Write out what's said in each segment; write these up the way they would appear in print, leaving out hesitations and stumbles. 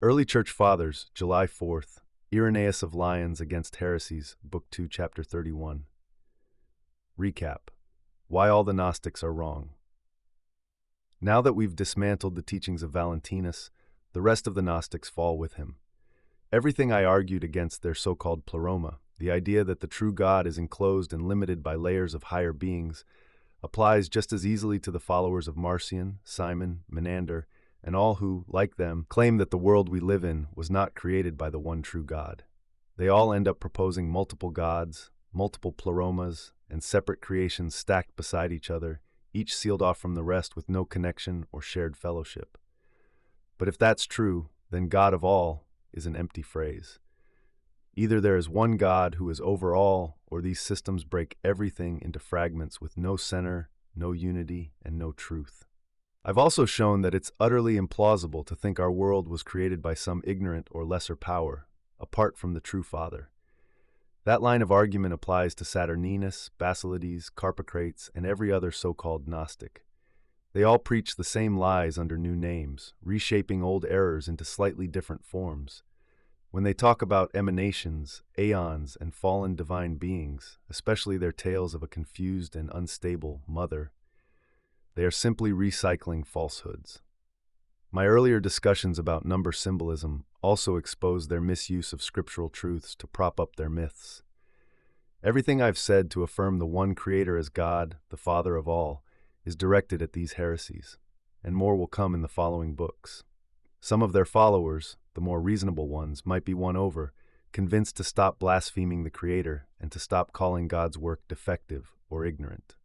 Early Church Fathers, July 4th, Irenaeus of Lyons Against Heresies, Book 2, Chapter 31. Recap. Why all the Gnostics are wrong. Now that we've dismantled the teachings of Valentinus, the rest of the Gnostics fall with him. Everything I argued against their so-called pleroma, the idea that the true God is enclosed and limited by layers of higher beings, applies just as easily to the followers of Marcion, Simon, Menander, and all who, like them, claim that the world we live in was not created by the one true God. They all end up proposing multiple gods, multiple pleromas, and separate creations stacked beside each other, each sealed off from the rest with no connection or shared fellowship. But if that's true, then God of all is an empty phrase. Either there is one God who is over all, or these systems break everything into fragments with no center, no unity, and no truth. I've also shown that it's utterly implausible to think our world was created by some ignorant or lesser power, apart from the true Father. That line of argument applies to Saturninus, Basilides, Carpocrates, and every other so-called Gnostic. They all preach the same lies under new names, reshaping old errors into slightly different forms. When they talk about emanations, aeons, and fallen divine beings, especially their tales of a confused and unstable mother, they are simply recycling falsehoods. My earlier discussions about number symbolism also expose their misuse of scriptural truths to prop up their myths. Everything I've said to affirm the one Creator as God, the Father of all, is directed at these heresies, and more will come in the following books. Some of their followers, the more reasonable ones, might be won over, convinced to stop blaspheming the Creator and to stop calling God's work defective or ignorant.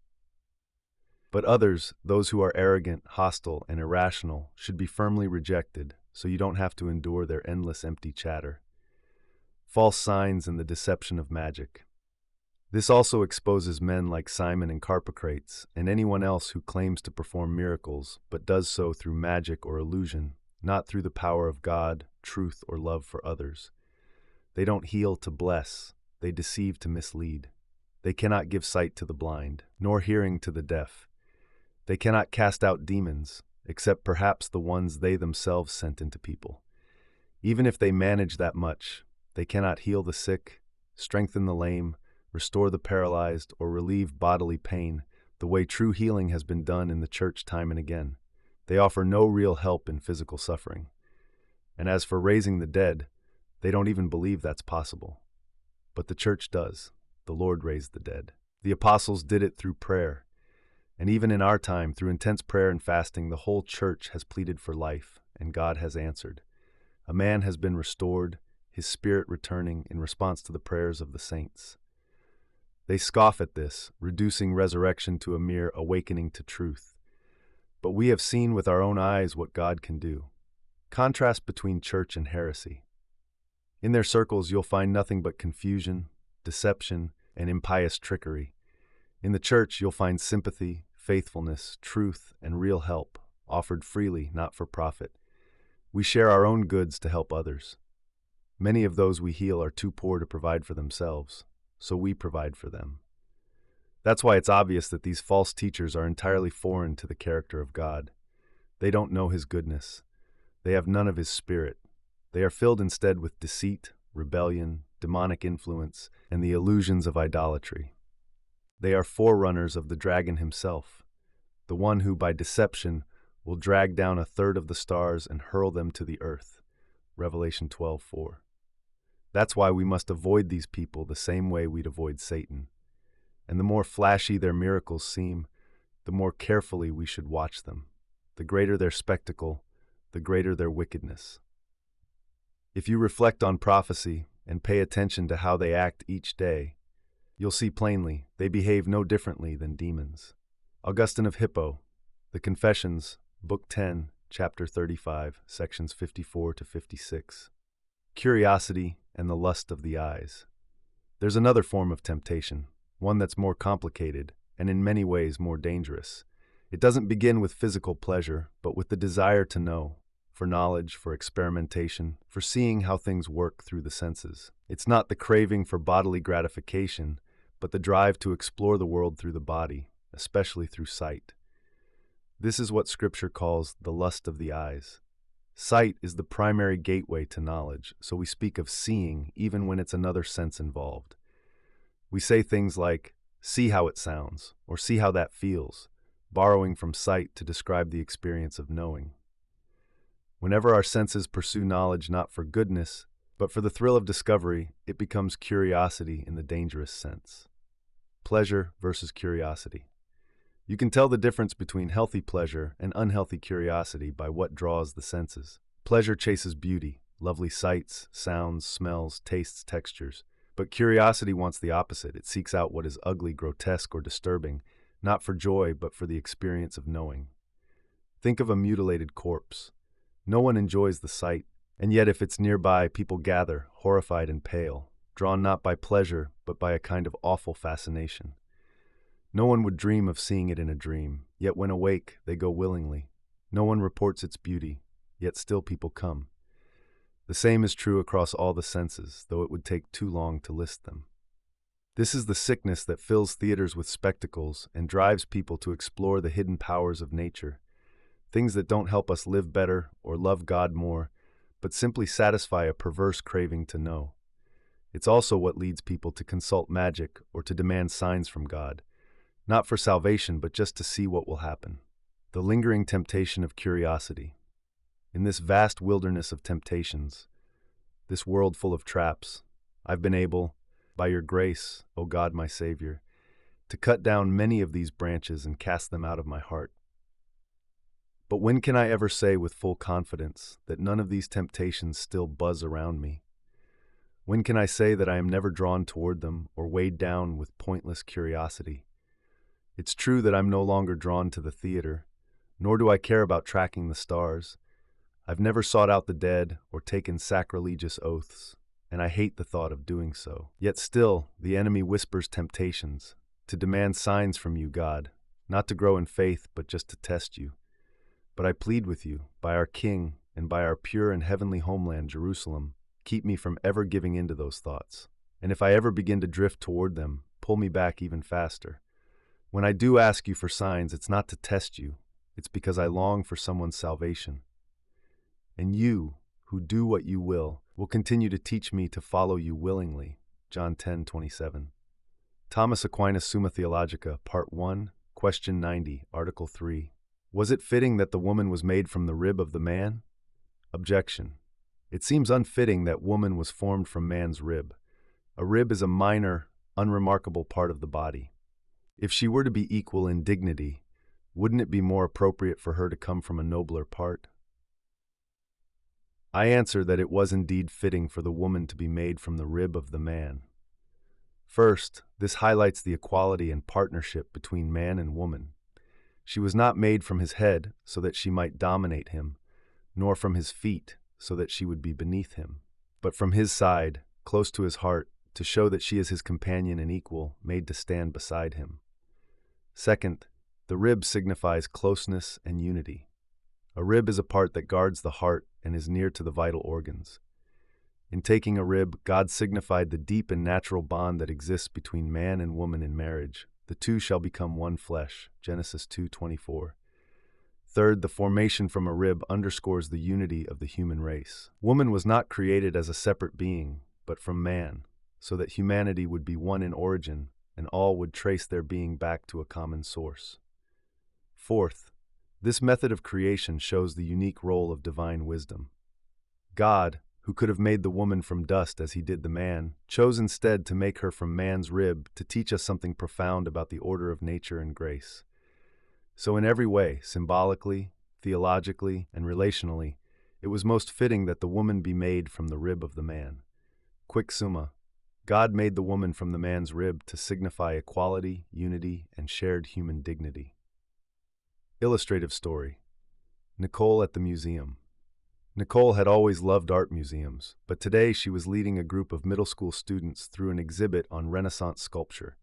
But others, those who are arrogant, hostile, and irrational, should be firmly rejected, so you don't have to endure their endless empty chatter. False signs and the deception of magic. This also exposes men like Simon and Carpocrates, and anyone else who claims to perform miracles, but does so through magic or illusion, not through the power of God, truth, or love for others. They don't heal to bless, they deceive to mislead. They cannot give sight to the blind, nor hearing to the deaf. They cannot cast out demons, except perhaps the ones they themselves sent into people. Even if they manage that much, they cannot heal the sick, strengthen the lame, restore the paralyzed, or relieve bodily pain, the way true healing has been done in the church time and again. They offer no real help in physical suffering. And as for raising the dead, they don't even believe that's possible. But the church does. The Lord raised the dead. The apostles did it through prayer. And even in our time, through intense prayer and fasting, the whole church has pleaded for life, and God has answered. A man has been restored, his spirit returning in response to the prayers of the saints. They scoff at this, reducing resurrection to a mere awakening to truth. But we have seen with our own eyes what God can do. Contrast between church and heresy. In their circles, you'll find nothing but confusion, deception, and impious trickery. In the church, you'll find sympathy, faithfulness, truth, and real help, offered freely, not for profit. We share our own goods to help others. Many of those we heal are too poor to provide for themselves, so we provide for them. That's why it's obvious that these false teachers are entirely foreign to the character of God. They don't know His goodness. They have none of His Spirit. They are filled instead with deceit, rebellion, demonic influence, and the illusions of idolatry. They are forerunners of the dragon himself, the one who, by deception, will drag down a third of the stars and hurl them to the earth. Revelation 12:4. That's why we must avoid these people the same way we'd avoid Satan. And the more flashy their miracles seem, the more carefully we should watch them. The greater their spectacle, the greater their wickedness. If you reflect on prophecy and pay attention to how they act each day, you'll see plainly they behave no differently than demons. Augustine of Hippo, The Confessions, Book 10, Chapter 35, Sections 54 to 56. Curiosity and the lust of the eyes. There's another form of temptation, one that's more complicated and in many ways more dangerous. It doesn't begin with physical pleasure, but with the desire to know, for knowledge, for experimentation, for seeing how things work through the senses. It's not the craving for bodily gratification, but the drive to explore the world through the body, especially through sight. This is what Scripture calls the lust of the eyes. Sight is the primary gateway to knowledge, so we speak of seeing even when it's another sense involved. We say things like, see how it sounds, or see how that feels, borrowing from sight to describe the experience of knowing. Whenever our senses pursue knowledge not for goodness, but for the thrill of discovery, it becomes curiosity in the dangerous sense. Pleasure versus curiosity. You can tell the difference between healthy pleasure and unhealthy curiosity by what draws the senses. Pleasure chases beauty, lovely sights, sounds, smells, tastes, textures. But curiosity wants the opposite. It seeks out what is ugly, grotesque, or disturbing, not for joy, but for the experience of knowing. Think of a mutilated corpse. No one enjoys the sight, and yet if it's nearby, people gather, horrified and pale, drawn not by pleasure, but by a kind of awful fascination. No one would dream of seeing it in a dream, yet when awake, they go willingly. No one reports its beauty, yet still people come. The same is true across all the senses, though it would take too long to list them. This is the sickness that fills theaters with spectacles and drives people to explore the hidden powers of nature, things that don't help us live better or love God more, but simply satisfy a perverse craving to know. It's also what leads people to consult magic or to demand signs from God, not for salvation, but just to see what will happen. The lingering temptation of curiosity. In this vast wilderness of temptations, this world full of traps, I've been able, by your grace, O God my Savior, to cut down many of these branches and cast them out of my heart. But when can I ever say with full confidence that none of these temptations still buzz around me? When can I say that I am never drawn toward them or weighed down with pointless curiosity? It's true that I'm no longer drawn to the theater, nor do I care about tracking the stars. I've never sought out the dead or taken sacrilegious oaths, and I hate the thought of doing so. Yet still, the enemy whispers temptations, to demand signs from you, God, not to grow in faith, but just to test you. But I plead with you, by our King and by our pure and heavenly homeland, Jerusalem, keep me from ever giving in to those thoughts. And if I ever begin to drift toward them, pull me back even faster. When I do ask you for signs, it's not to test you. It's because I long for someone's salvation. And you, who do what you will continue to teach me to follow you willingly. John 10:27. Thomas Aquinas, Summa Theologica, Part 1, Question 90, Article 3. Was it fitting that the woman was made from the rib of the man? Objection. It seems unfitting that woman was formed from man's rib. A rib is a minor, unremarkable part of the body. If she were to be equal in dignity, wouldn't it be more appropriate for her to come from a nobler part? I answer that it was indeed fitting for the woman to be made from the rib of the man. First, this highlights the equality and partnership between man and woman. She was not made from his head so that she might dominate him, nor from his feet so that she would be beneath him, but from his side, close to his heart, to show that she is his companion and equal, made to stand beside him. Second, the rib signifies closeness and unity. A rib is a part that guards the heart and is near to the vital organs. In taking a rib, God signified the deep and natural bond that exists between man and woman in marriage. The two shall become one flesh, Genesis 2:24. Third, the formation from a rib underscores the unity of the human race. Woman was not created as a separate being, but from man, so that humanity would be one in origin, and all would trace their being back to a common source. Fourth, this method of creation shows the unique role of divine wisdom. God, who could have made the woman from dust as he did the man, chose instead to make her from man's rib to teach us something profound about the order of nature and grace. So in every way, symbolically, theologically, and relationally, it was most fitting that the woman be made from the rib of the man. Quick summa. God made the woman from the man's rib to signify equality, unity, and shared human dignity. Illustrative story. Nicole at the museum. Nicole had always loved art museums, but today she was leading a group of middle school students through an exhibit on Renaissance sculpture.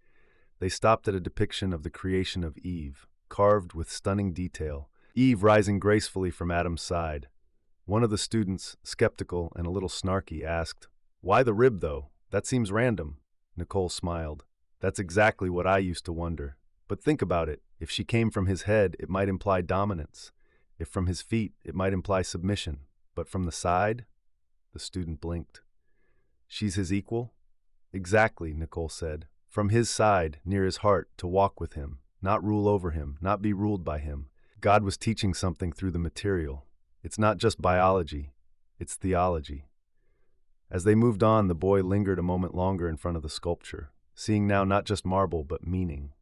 They stopped at a depiction of the creation of Eve, carved with stunning detail, Eve rising gracefully from Adam's side. One of the students, skeptical and a little snarky, asked, "Why the rib, though? That seems random." Nicole smiled. "That's exactly what I used to wonder. But think about it. If she came from his head, it might imply dominance. If from his feet, it might imply submission. But from the side? The student blinked. She's his equal? Exactly, Nicole said. From his side, near his heart, to walk with him, not rule over him, not be ruled by him. God was teaching something through the material. It's not just biology, it's theology. As they moved on, the boy lingered a moment longer in front of the sculpture, seeing now not just marble but meaning.